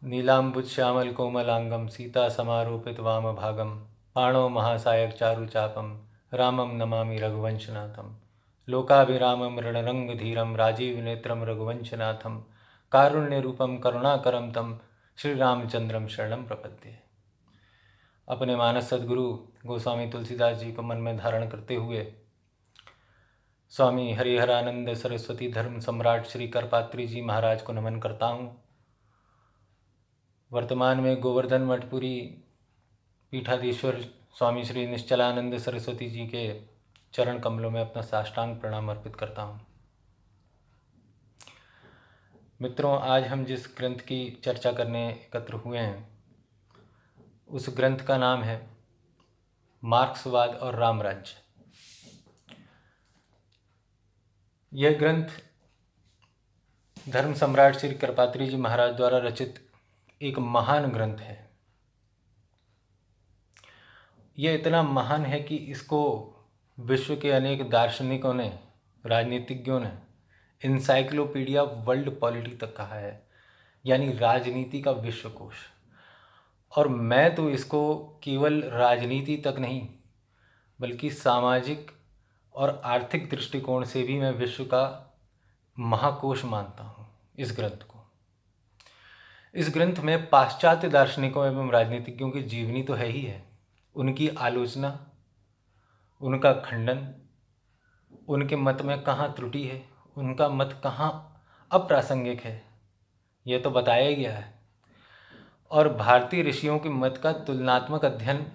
नीलाम्बुजश्यामल कोमलांगं सीता समारोपित वामभागं पाणौ महासायक चारुचापं रामं नमामि रघुवंशनाथं। लोकाभिरामं रणरंगधीरं राजीवनेत्रं रघुवंशनाथं कारुण्यरूपं करुणाकरं तं श्रीरामचंद्रम शरणं प्रपद्ये। अपने मानस सद्गुरु गोस्वामी तुलसीदास जी को मन में धारण करते हुए स्वामी हरिहरानंद सरस्वती धर्म सम्राट श्री करपात्री जी महाराज को नमन करता हूँ। वर्तमान में गोवर्धन मठपुरी पीठाधीश्वर स्वामी श्री निश्चलानंद सरस्वती जी के चरण कमलों में अपना साष्टांग प्रणाम अर्पित करता हूँ। मित्रों, आज हम जिस ग्रंथ की चर्चा करने एकत्र हुए हैं उस ग्रंथ का नाम है मार्क्सवाद और रामराज्य। यह ग्रंथ धर्म सम्राट श्री करपात्री जी महाराज द्वारा रचित एक महान ग्रंथ है। यह इतना महान है कि इसको विश्व के अनेक दार्शनिकों ने, राजनीतिज्ञों ने इंसाइक्लोपीडिया वर्ल्ड पॉलिटी तक कहा है, यानी राजनीति का विश्वकोश। और मैं तो इसको केवल राजनीति तक नहीं बल्कि सामाजिक और आर्थिक दृष्टिकोण से भी मैं विश्व का महाकोश मानता हूँ इस ग्रंथ को। इस ग्रंथ में पाश्चात्य दार्शनिकों एवं राजनीतिज्ञों की जीवनी तो है ही है, उनकी आलोचना, उनका खंडन, उनके मत में कहाँ त्रुटि है, उनका मत कहाँ अप्रासंगिक है, यह तो बताया गया है। और भारतीय ऋषियों के मत का तुलनात्मक अध्ययन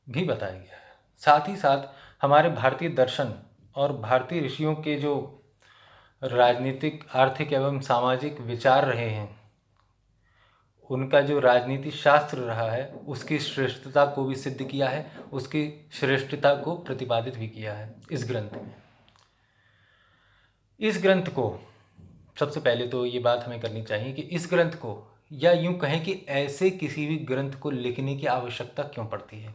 भी बताया गया है। साथ ही साथ हमारे भारतीय दर्शन और भारतीय ऋषियों के जो राजनीतिक, आर्थिक एवं सामाजिक विचार रहे हैं, उनका जो राजनीति शास्त्र रहा है उसकी श्रेष्ठता को भी सिद्ध किया है, उसकी श्रेष्ठता को प्रतिपादित भी किया है इस ग्रंथ में। इस ग्रंथ को सबसे पहले तो ये बात हमें करनी चाहिए कि इस ग्रंथ को, या यूं कहें कि ऐसे किसी भी ग्रंथ को लिखने की आवश्यकता क्यों पड़ती है।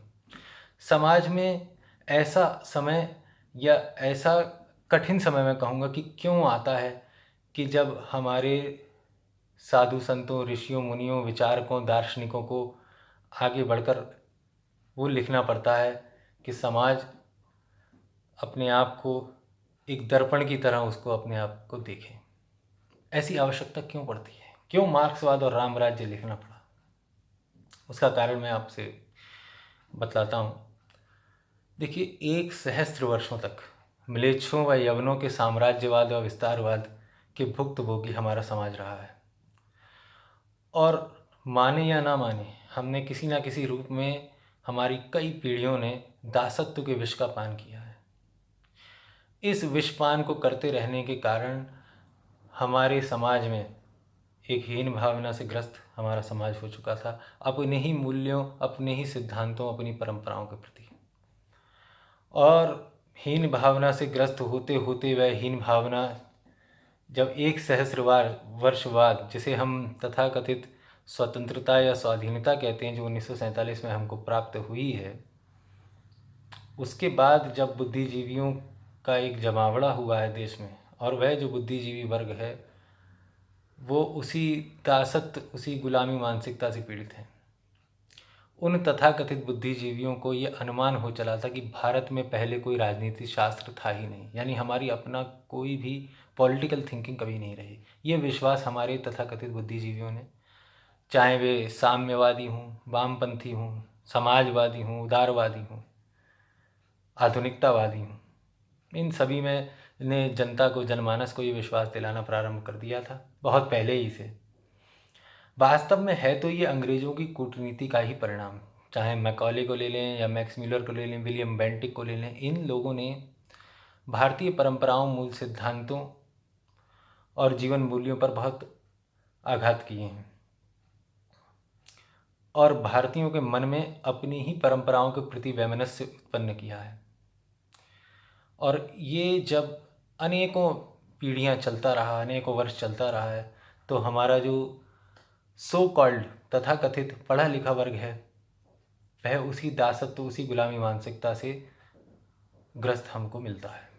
समाज में ऐसा समय या ऐसा कठिन समय मैं कहूँगा कि क्यों आता है कि जब हमारे साधु संतों, ऋषियों, मुनियों, विचारकों, दार्शनिकों को आगे बढ़कर वो लिखना पड़ता है कि समाज अपने आप को एक दर्पण की तरह उसको अपने आप को देखे। ऐसी आवश्यकता क्यों पड़ती है, क्यों मार्क्सवाद और रामराज्य लिखना पड़ा? उसका कारण मैं आपसे बतलाता हूँ। देखिए, 1 सहस्त्र वर्षों तक म्लेच्छों व यवनों के साम्राज्यवाद व विस्तारवाद के भुक्तभोगी हमारा समाज रहा है। और माने या ना माने, हमने किसी ना किसी रूप में, हमारी कई पीढ़ियों ने दासत्व के विष का पान किया है। इस विषपान को करते रहने के कारण हमारे समाज में एक हीन भावना से ग्रस्त हमारा समाज हो चुका था, अपने ही मूल्यों, अपने ही सिद्धांतों, अपनी परंपराओं के प्रति। और हीन भावना से ग्रस्त होते होते वह हीन भावना जब 1 सहस्रवार वर्ष बाद, जिसे हम तथाकथित स्वतंत्रता या स्वाधीनता कहते हैं, जो 1947 में हमको प्राप्त हुई है, उसके बाद जब बुद्धिजीवियों का एक जमावड़ा हुआ है देश में, और वह जो बुद्धिजीवी वर्ग है वो उसी दासत्व, उसी गुलामी मानसिकता से पीड़ित हैं। उन तथाकथित बुद्धिजीवियों को ये अनुमान हो चला था कि भारत में पहले कोई राजनीति शास्त्र था ही नहीं, यानी हमारी अपना कोई भी पॉलिटिकल थिंकिंग कभी नहीं रही। ये विश्वास हमारे तथाकथित बुद्धिजीवियों ने, चाहे वे साम्यवादी हों, वामपंथी हों, समाजवादी हों, उदारवादी हों, आधुनिकतावादी हों, इन सभी में ने जनता को, जनमानस को ये विश्वास दिलाना प्रारंभ कर दिया था बहुत पहले ही से। वास्तव में है तो ये अंग्रेज़ों की कूटनीति का ही परिणाम। चाहे मैकॉले को ले लें या मैक्स म्यूलर को ले लें, विलियम बेंटिक को ले लें, इन लोगों ने भारतीय परंपराओं, मूल सिद्धांतों और जीवन मूल्यों पर बहुत आघात किए हैं और भारतीयों के मन में अपनी ही परंपराओं के प्रति वैमनस्य उत्पन्न किया है। और ये जब अनेकों पीढ़ियां चलता रहा, अनेकों वर्ष चलता रहा है, तो हमारा जो सो कॉल्ड तथाकथित पढ़ा लिखा वर्ग है वह उसी दासत्व, उसी गुलामी मानसिकता से ग्रस्त हमको मिलता है,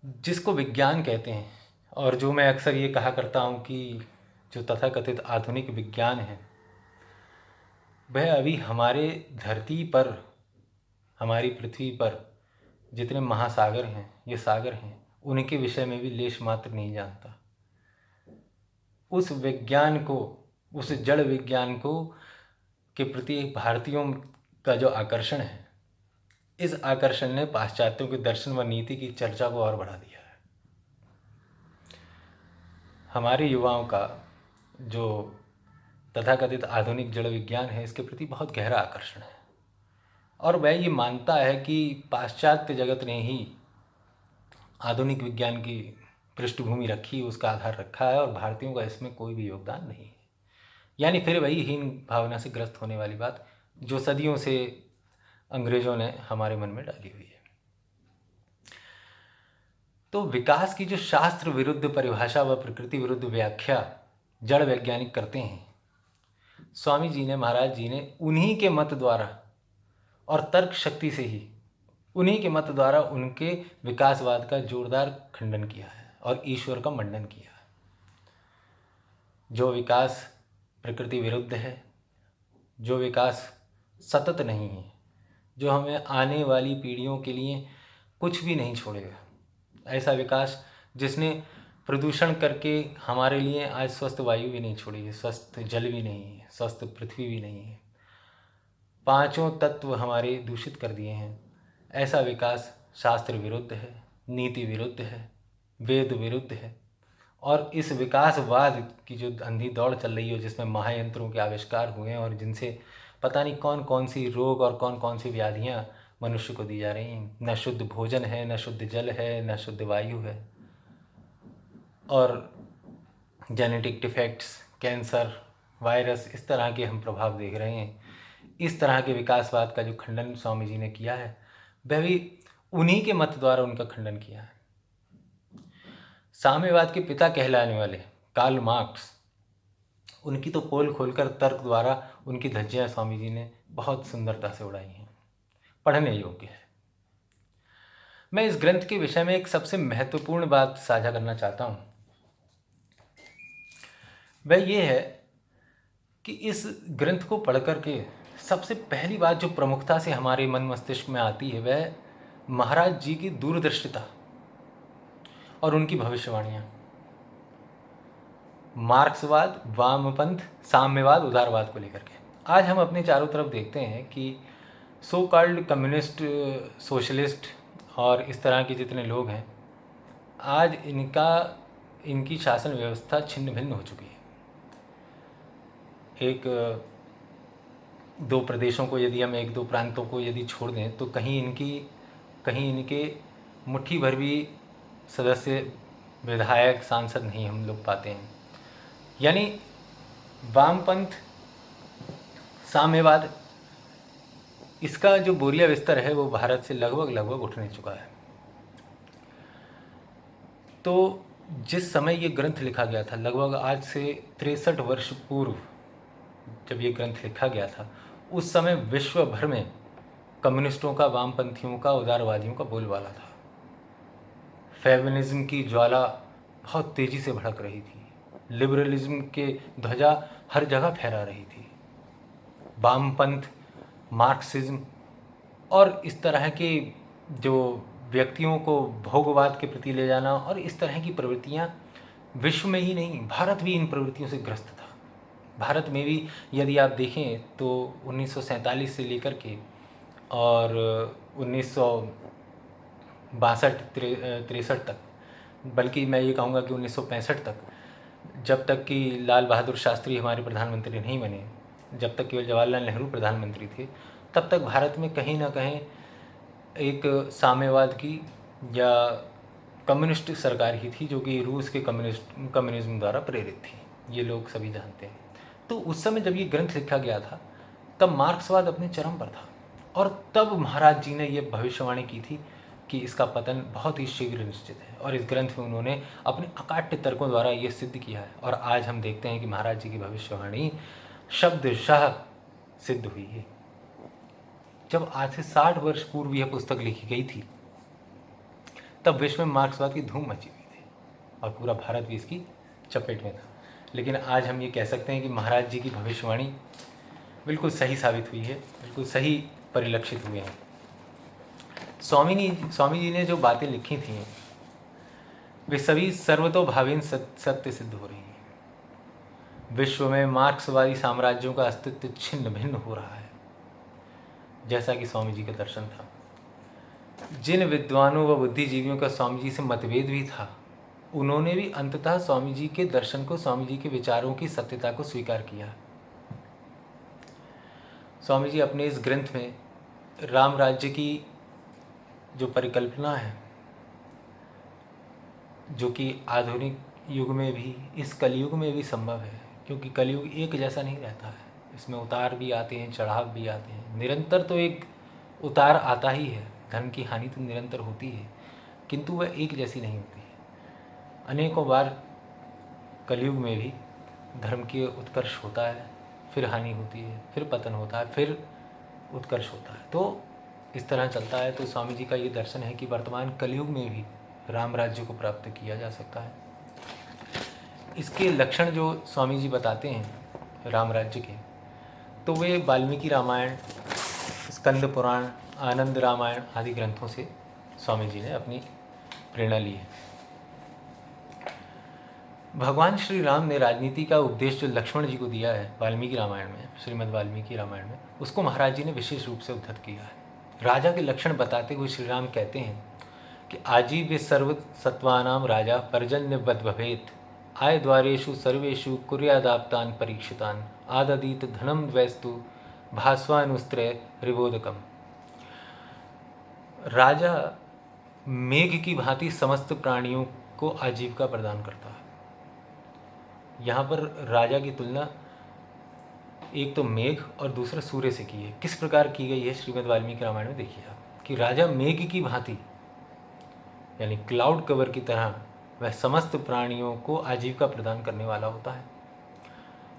जिसको विज्ञान कहते हैं। और जो मैं अक्सर ये कहा करता हूँ कि जो तथाकथित आधुनिक विज्ञान है, वह अभी हमारे धरती पर, हमारी पृथ्वी पर जितने महासागर हैं, ये सागर हैं, उनके विषय में भी लेश मात्र नहीं जानता। उस विज्ञान को, उस जड़ विज्ञान को के प्रति भारतीयों का जो आकर्षण है, इस आकर्षण ने पाश्चात्यों के दर्शन व नीति की चर्चा को और बढ़ा दिया है। हमारे युवाओं का जो तथाकथित आधुनिक जड़ विज्ञान है, इसके प्रति बहुत गहरा आकर्षण है, और वह ये मानता है कि पाश्चात्य जगत ने ही आधुनिक विज्ञान की पृष्ठभूमि रखी, उसका आधार रखा है, और भारतीयों का इसमें कोई भी योगदान नहीं है। यानी फिर वही हीन भावना से ग्रस्त होने वाली बात जो सदियों से अंग्रेजों ने हमारे मन में डाली हुई है। तो विकास की जो शास्त्र विरुद्ध परिभाषा व प्रकृति विरुद्ध व्याख्या जड़ वैज्ञानिक करते हैं, स्वामी जी ने, महाराज जी ने उन्हीं के मत द्वारा और तर्क शक्ति से ही, उन्हीं के मत द्वारा उनके विकासवाद का जोरदार खंडन किया है और ईश्वर का मंडन किया है। जो विकास प्रकृति विरुद्ध है, जो विकास सतत नहीं है, जो हमें आने वाली पीढ़ियों के लिए कुछ भी नहीं छोड़ेगा, ऐसा विकास जिसने प्रदूषण करके हमारे लिए आज स्वस्थ वायु भी नहीं छोड़ी है, स्वस्थ जल भी नहीं है, स्वस्थ पृथ्वी भी नहीं है, पांचों तत्व हमारे दूषित कर दिए हैं, ऐसा विकास शास्त्र विरुद्ध है, नीति विरुद्ध है, वेद विरुद्ध है। और इस विकासवाद की जो अंधी दौड़ चल रही है, जिसमें महायंत्रों के आविष्कार हुए हैं और जिनसे पता नहीं कौन कौन सी रोग और कौन कौन सी व्याधियाँ मनुष्य को दी जा रही हैं। न शुद्ध भोजन है, न शुद्ध जल है, न शुद्ध वायु है, और जेनेटिक डिफेक्ट्स, कैंसर, वायरस, इस तरह के हम प्रभाव देख रहे हैं। इस तरह के विकासवाद का जो खंडन स्वामी जी ने किया है, वह भी उन्हीं के मत द्वारा उनका खंडन किया है। साम्यवाद के पिता कहलाने वाले कार्ल मार्क्स, उनकी तो पोल खोलकर तर्क द्वारा उनकी धज्जियां स्वामी जी ने बहुत सुंदरता से उड़ाई हैं, पढ़ने योग्य है। मैं इस ग्रंथ के विषय में एक सबसे महत्वपूर्ण बात साझा करना चाहता हूँ। वह ये है कि इस ग्रंथ को पढ़ करके सबसे पहली बात जो प्रमुखता से हमारे मन मस्तिष्क में आती है, वह महाराज जी की दूरदर्शिता और उनकी भविष्यवाणियाँ। मार्क्सवाद, वामपंथ, साम्यवाद, उदारवाद को लेकर के आज हम अपने चारों तरफ देखते हैं कि सो कॉल्ड कम्युनिस्ट, सोशलिस्ट और इस तरह के जितने लोग हैं, आज इनकी शासन व्यवस्था छिन्न भिन्न हो चुकी है। एक दो प्रदेशों को यदि हम, एक दो प्रांतों को यदि छोड़ दें, तो कहीं इनके मुट्ठी भर भी सदस्य, विधायक, सांसद नहीं हम लोग पाते हैं। यानी वामपंथ, साम्यवाद, इसका जो बोरिया बिस्तर है वो भारत से लगभग उठने चुका है। तो जिस समय ये ग्रंथ लिखा गया था, लगभग आज से 63 वर्ष पूर्व जब ये ग्रंथ लिखा गया था, उस समय विश्व भर में कम्युनिस्टों का, वामपंथियों का, उदारवादियों का बोलबाला था। फेमिनिज्म की ज्वाला बहुत तेज़ी से भड़क रही थी, लिबरलिज्म के ध्वजा हर जगह फहरा रही थी। वामपंथ, मार्क्सिज्म और इस तरह के जो व्यक्तियों को भोगवाद के प्रति ले जाना और इस तरह की प्रवृत्तियाँ विश्व में ही नहीं, भारत भी इन प्रवृत्तियों से ग्रस्त था। भारत में भी यदि आप देखें तो 1947 से लेकर के और 1962-63 तक, बल्कि मैं ये कहूँगा कि 1965 तक, जब तक कि लाल बहादुर शास्त्री हमारे प्रधानमंत्री नहीं बने, जब तक केवल जवाहरलाल नेहरू प्रधानमंत्री थे, तब तक भारत में कहीं ना कहीं एक साम्यवाद की या कम्युनिस्ट सरकार ही थी, जो कि रूस के कम्युनिज्म द्वारा प्रेरित थी। ये लोग सभी जानते हैं। तो उस समय जब ये ग्रंथ लिखा गया था, तब मार्क्सवाद अपने चरम पर था, और तब महाराज जी ने ये भविष्यवाणी की थी कि इसका पतन बहुत ही शीघ्र निश्चित है, और इस ग्रंथ में उन्होंने अपने अकाट्य तर्कों द्वारा ये सिद्ध किया है। और आज हम देखते हैं कि महाराज जी की भविष्यवाणी शब्दशः सिद्ध हुई है। जब आज से 60 वर्ष पूर्व यह पुस्तक लिखी गई थी, तब विश्व में मार्क्सवाद की धूम मची हुई थी और पूरा भारत भी इसकी चपेट में था। लेकिन आज हम ये कह सकते हैं कि महाराज जी की भविष्यवाणी बिल्कुल सही साबित हुई है, बिल्कुल सही परिलक्षित हुए हैं। स्वामी जी ने जो बातें लिखी थी वे सभी सर्वतोभावीन सत्य सिद्ध हो रही हैं। विश्व में मार्क्सवादी साम्राज्यों का अस्तित्व छिन्न भिन्न हो रहा है, जैसा कि स्वामी जी का दर्शन था। जिन विद्वानों व बुद्धिजीवियों का स्वामी जी से मतभेद भी था, उन्होंने भी अंततः स्वामी जी के दर्शन को, स्वामी जी के विचारों की सत्यता को स्वीकार किया। स्वामी जी अपने इस ग्रंथ में राम राज्य की जो परिकल्पना है, जो कि आधुनिक युग में भी, इस कलयुग में भी संभव है, क्योंकि कलयुग एक जैसा नहीं रहता है, इसमें उतार भी आते हैं, चढ़ाव भी आते हैं। निरंतर तो एक उतार आता ही है, धर्म की हानि तो निरंतर होती है, किंतु वह एक जैसी नहीं होती है। अनेकों बार कलयुग में भी धर्म के उत्कर्ष होता है, फिर हानि होती है, फिर पतन होता है, फिर उत्कर्ष होता है, तो इस तरह चलता है। तो स्वामी जी का ये दर्शन है कि वर्तमान कलयुग में भी राम राज्य को प्राप्त किया जा सकता है। इसके लक्षण जो स्वामी जी बताते हैं राम राज्य के, तो वे वाल्मीकि रामायण, स्कंद पुराण, आनंद रामायण आदि ग्रंथों से स्वामी जी ने अपनी प्रेरणा ली है। भगवान श्री राम ने राजनीति का उपदेश जो लक्ष्मण जी को दिया है वाल्मीकि रामायण में, श्रीमद् वाल्मीकि रामायण में, उसको महाराज जी ने विशेष रूप से उद्धत किया है। राजा के लक्षण बताते हुए श्री राम कहते हैं कि आजीव्य सर्व सत्वानाम राजा पर्जन्यवद् भवेत्, आय द्वारेषु सर्वेषु कुर्यादाप्तान परीक्षितान, आददीत धनम द्वैस्तु भास्वानुस्त्रय रिबोधकम। राजा मेघ की भांति समस्त प्राणियों को आजीविका प्रदान करता है। यहाँ पर राजा की तुलना एक तो मेघ और दूसरा सूर्य से की है। किस प्रकार की गई है श्रीमद् वाल्मीकि रामायण में, देखिए आप कि राजा मेघ की भांति यानी क्लाउड कवर की तरह वह समस्त प्राणियों को आजीविका प्रदान करने वाला होता है।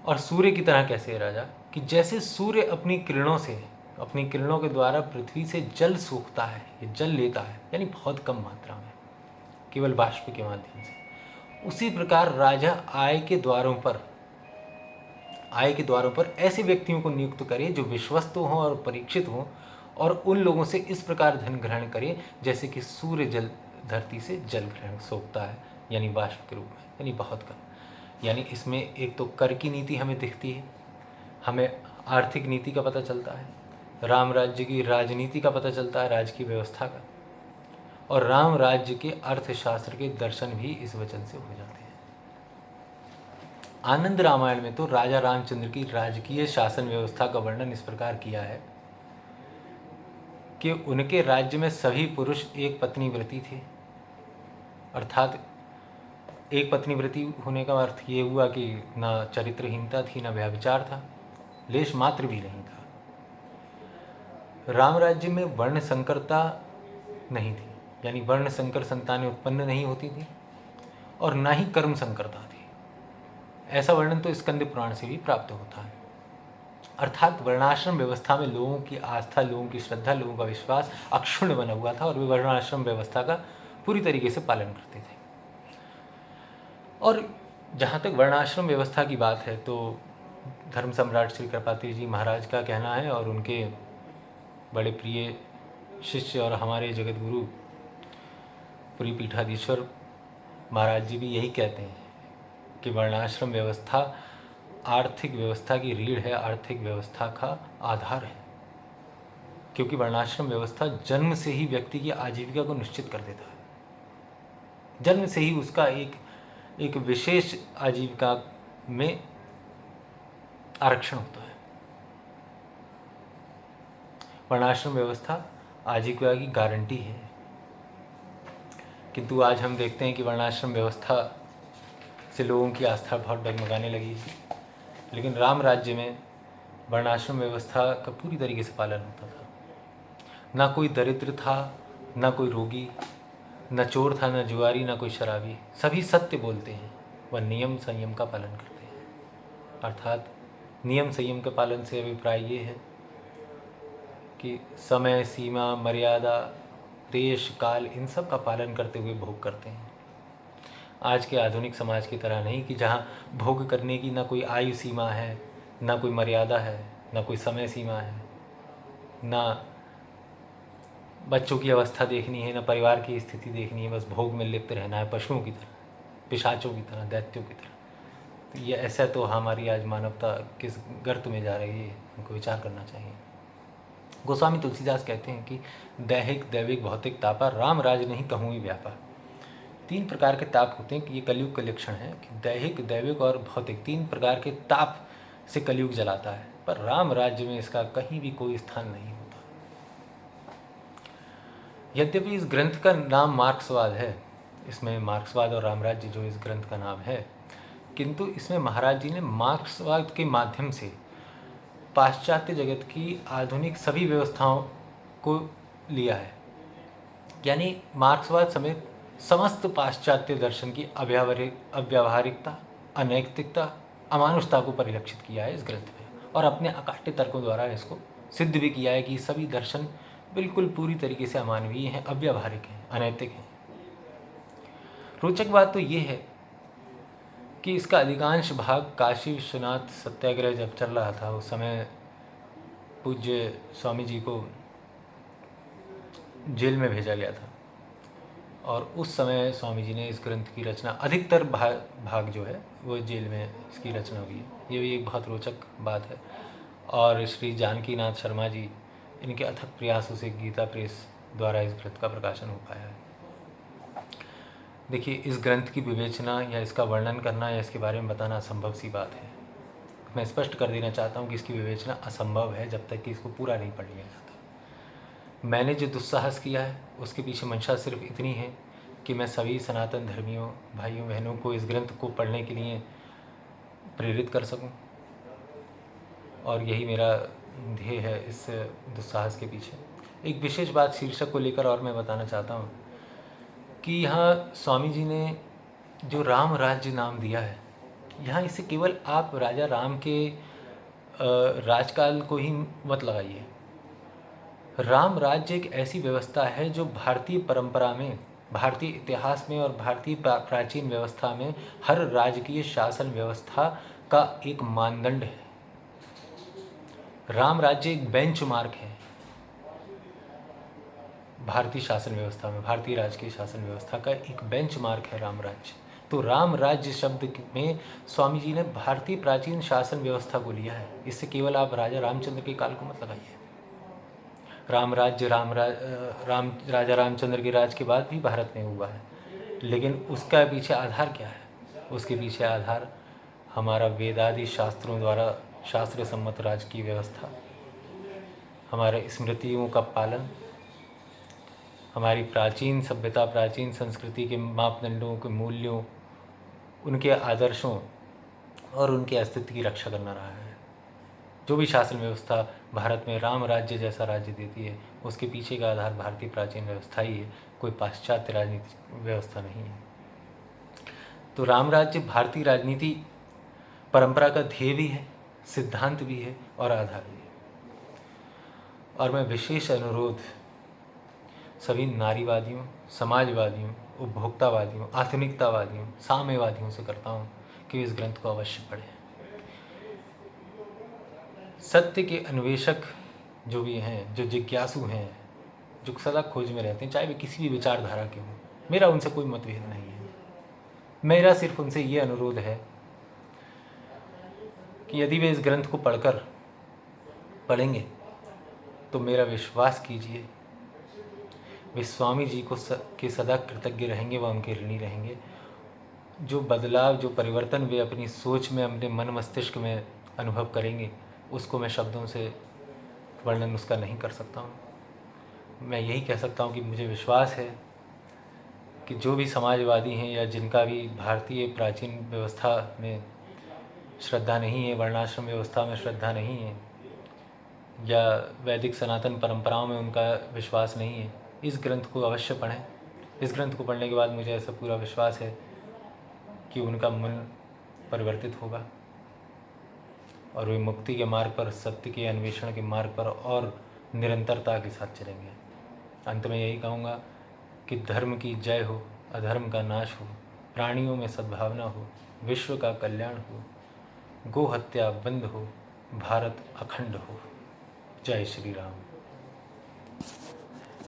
और सूर्य की तरह कैसे है राजा, कि जैसे सूर्य अपनी किरणों के द्वारा पृथ्वी से जल सोखता है, ये जल लेता है, यानी बहुत कम मात्रा में, केवल बाष्प के माध्यम से, उसी प्रकार राजा आय के द्वारों पर ऐसे व्यक्तियों को नियुक्त करे जो विश्वस्त हों और परीक्षित हों, और उन लोगों से इस प्रकार धन ग्रहण करे जैसे कि सूर्य जल धरती से जल ग्रहण सोखता है, यानी बाष्प के रूप में, यानी बहुत कम। यानी इसमें एक तो कर की नीति हमें दिखती है, हमें आर्थिक नीति का पता चलता है, राम राज्य की राजनीति का पता चलता है, राज्य की व्यवस्था का, और राम राज्य के अर्थशास्त्र के दर्शन भी इस वचन से हो जाते हैं। आनंद रामायण में तो राजा रामचंद्र की राजकीय शासन व्यवस्था का वर्णन इस प्रकार किया है कि उनके राज्य में सभी पुरुष एक पत्नी व्रती थे। अर्थात एक पत्नी व्रती होने का अर्थ ये हुआ कि ना चरित्रहीनता थी, ना व्यभिचार था, लेश मात्र भी नहीं था। राम राज्य में वर्ण संकरता नहीं थी, यानी वर्ण संकर संतानें उत्पन्न नहीं होती थी, और ना ही कर्म संकरता थी। ऐसा वर्णन तो स्कंद पुराण से भी प्राप्त होता है। अर्थात वर्णाश्रम व्यवस्था में लोगों की आस्था, लोगों की श्रद्धा, लोगों का विश्वास अक्षुण्ण बना हुआ था, और वे वर्णाश्रम व्यवस्था का पूरी तरीके से पालन करते थे। और जहाँ तक वर्णाश्रम व्यवस्था की बात है, तो धर्म सम्राट श्री कृपात्री जी महाराज का कहना है, और उनके बड़े प्रिय शिष्य और हमारे जगत गुरु पुरी पीठाधीश्वर महाराज जी भी यही कहते हैं कि वर्णाश्रम व्यवस्था आर्थिक व्यवस्था की रीढ़ है, आर्थिक व्यवस्था का आधार है, क्योंकि वर्णाश्रम व्यवस्था जन्म से ही व्यक्ति की आजीविका को निश्चित कर देता है। जन्म से ही उसका एक विशेष आजीविका में आरक्षण होता है। वर्णाश्रम व्यवस्था आजीविका की गारंटी है, किंतु आज हम देखते हैं कि वर्णाश्रम व्यवस्था से लोगों की आस्था बहुत डगमगाने लगी है। लेकिन राम राज्य में वर्णाश्रम व्यवस्था का पूरी तरीके से पालन होता था। ना कोई दरिद्र था, ना कोई रोगी, न चोर था, न जुआरी, न कोई शराबी, सभी सत्य बोलते हैं, वह नियम संयम का पालन करते हैं। अर्थात नियम संयम के पालन से अभिप्राय ये है कि समय, सीमा, मर्यादा, देश, काल, इन सब का पालन करते हुए भोग करते हैं। आज के आधुनिक समाज की तरह नहीं कि जहाँ भोग करने की ना कोई आयु सीमा है, ना कोई मर्यादा है, ना कोई समय सीमा है, ना बच्चों की अवस्था देखनी है, ना परिवार की स्थिति देखनी है, बस भोग में लिप्त रहना है, पशुओं की तरह, पिशाचों की तरह, दैत्यों की तरह। तो ये ऐसा तो हमारी आज मानवता किस गर्त में जा रही है, हमको विचार करना चाहिए। गोस्वामी तुलसीदास कहते हैं कि दैहिक दैविक भौतिक तापा राम राज नहीं कहूँ ही व्यापा। 3 प्रकार के ताप होते हैं कि ये कलयुग का लक्षण है कि दैहिक दैविक और भौतिक 3 प्रकार के ताप से कलयुग जलाता है, पर राम राज्य में इसका कहीं भी कोई स्थान नहीं होता। यद्यपि इस ग्रंथ का नाम मार्क्सवाद है, इसमें मार्क्सवाद और रामराज्य जो इस ग्रंथ का नाम है, किंतु इसमें महाराज जी ने मार्क्सवाद के माध्यम से पाश्चात्य जगत की आधुनिक सभी व्यवस्थाओं को लिया है। यानी मार्क्सवाद समेत समस्त पाश्चात्य दर्शन की अव्यावहारिकता, अनैतिकता, अमानुषता को परिलक्षित किया है इस ग्रंथ में, और अपने अकाट्य तर्कों द्वारा इसको सिद्ध भी किया है कि सभी दर्शन बिल्कुल पूरी तरीके से अमानवीय हैं, अव्यावहारिक हैं, अनैतिक हैं। रोचक बात तो ये है कि इसका अधिकांश भाग काशी विश्वनाथ सत्याग्रह जब चल रहा था उस समय पूज्य स्वामी जी को जेल में भेजा गया था, और उस समय स्वामी जी ने इस ग्रंथ की रचना, अधिकतर भाग जो है वो जेल में इसकी रचना हुई है। ये भी एक बहुत रोचक बात है। और श्री जानकीनाथ शर्मा जी, इनके अथक प्रयासों से गीता प्रेस द्वारा इस ग्रंथ का प्रकाशन हो पाया है। देखिए, इस ग्रंथ की विवेचना या इसका वर्णन करना या इसके बारे में बताना असंभव सी बात है। मैं स्पष्ट कर देना चाहता हूँ कि इसकी विवेचना असंभव है जब तक कि इसको पूरा नहीं पढ़ लिया जाता। मैंने जो दुस्साहस किया है उसके पीछे मंशा सिर्फ इतनी है कि मैं सभी सनातन धर्मियों भाइयों बहनों को इस ग्रंथ को पढ़ने के लिए प्रेरित कर सकूं, और यही मेरा ध्येय है इस दुस्साहस के पीछे। एक विशेष बात शीर्षक को लेकर और मैं बताना चाहता हूँ कि यहाँ स्वामी जी ने जो राम राज्य नाम दिया है, यहाँ इसे केवल आप राजा राम के राजकाल को ही मत लगाइए। राम राज्य एक ऐसी व्यवस्था है जो भारतीय परंपरा में, भारतीय इतिहास में और भारतीय प्राचीन व्यवस्था में हर राजकीय शासन व्यवस्था का एक मानदंड है। राम राज्य एक बेंचमार्क है भारतीय शासन व्यवस्था में, भारतीय राजकीय शासन व्यवस्था का एक बेंचमार्क है राम राज्य। तो राम राज्य शब्द में स्वामी जी ने भारतीय प्राचीन शासन व्यवस्था को लिया है। इससे केवल आप राजा रामचंद्र के काल को मत लगाइए। राम राज्य राजा रामचंद्र के राज के बाद भी भारत में हुआ है, लेकिन उसका पीछे आधार क्या है? उसके पीछे आधार हमारा वेदादि शास्त्रों द्वारा शास्त्र सम्मत राज की व्यवस्था, हमारे स्मृतियों का पालन, हमारी प्राचीन सभ्यता, प्राचीन संस्कृति के मापदंडों के मूल्यों, उनके आदर्शों और उनके अस्तित्व की रक्षा करना रहा है। जो भी शासन व्यवस्था भारत में राम राज्य जैसा राज्य देती है, उसके पीछे का आधार भारतीय प्राचीन व्यवस्था ही है, कोई पाश्चात्य राजनीतिक व्यवस्था नहीं है। तो राम राज्य भारतीय राजनीति परंपरा का ध्येय भी है, सिद्धांत भी है और आधार भी है। और मैं विशेष अनुरोध सभी नारीवादियों, समाजवादियों, उपभोक्तावादियों, आधुनिकतावादियों, साम्यवादियों से करता हूँ कि इस ग्रंथ को अवश्य पढ़ें। सत्य के अन्वेषक जो भी हैं, जो जिज्ञासु हैं, जो सदा खोज में रहते हैं, चाहे वे किसी भी विचारधारा के हों, मेरा उनसे कोई मतभेद नहीं है। मेरा सिर्फ उनसे ये अनुरोध है कि यदि वे इस ग्रंथ को पढ़ेंगे तो मेरा विश्वास कीजिए, वे स्वामी जी को के सदा कृतज्ञ रहेंगे, व उनके ऋणी रहेंगे। जो बदलाव, जो परिवर्तन वे अपनी सोच में, अपने मन मस्तिष्क में अनुभव करेंगे, उसको मैं शब्दों से वर्णन उसका नहीं कर सकता हूँ। मैं यही कह सकता हूँ कि मुझे विश्वास है कि जो भी समाजवादी हैं या जिनका भी भारतीय प्राचीन व्यवस्था में श्रद्धा नहीं है, वर्णाश्रम व्यवस्था में श्रद्धा नहीं है, या वैदिक सनातन परंपराओं में उनका विश्वास नहीं है, इस ग्रंथ को अवश्य पढ़ें। इस ग्रंथ को पढ़ने के बाद मुझे ऐसा पूरा विश्वास है कि उनका मन परिवर्तित होगा और वे मुक्ति के मार्ग पर, सत्य के अन्वेषण के मार्ग पर और निरंतरता के साथ चलेंगे। अंत में यही कहूँगा कि धर्म की जय हो, अधर्म का नाश हो, प्राणियों में सद्भावना हो, विश्व का कल्याण हो, गो हत्या बंद हो, भारत अखंड हो। जय श्री राम।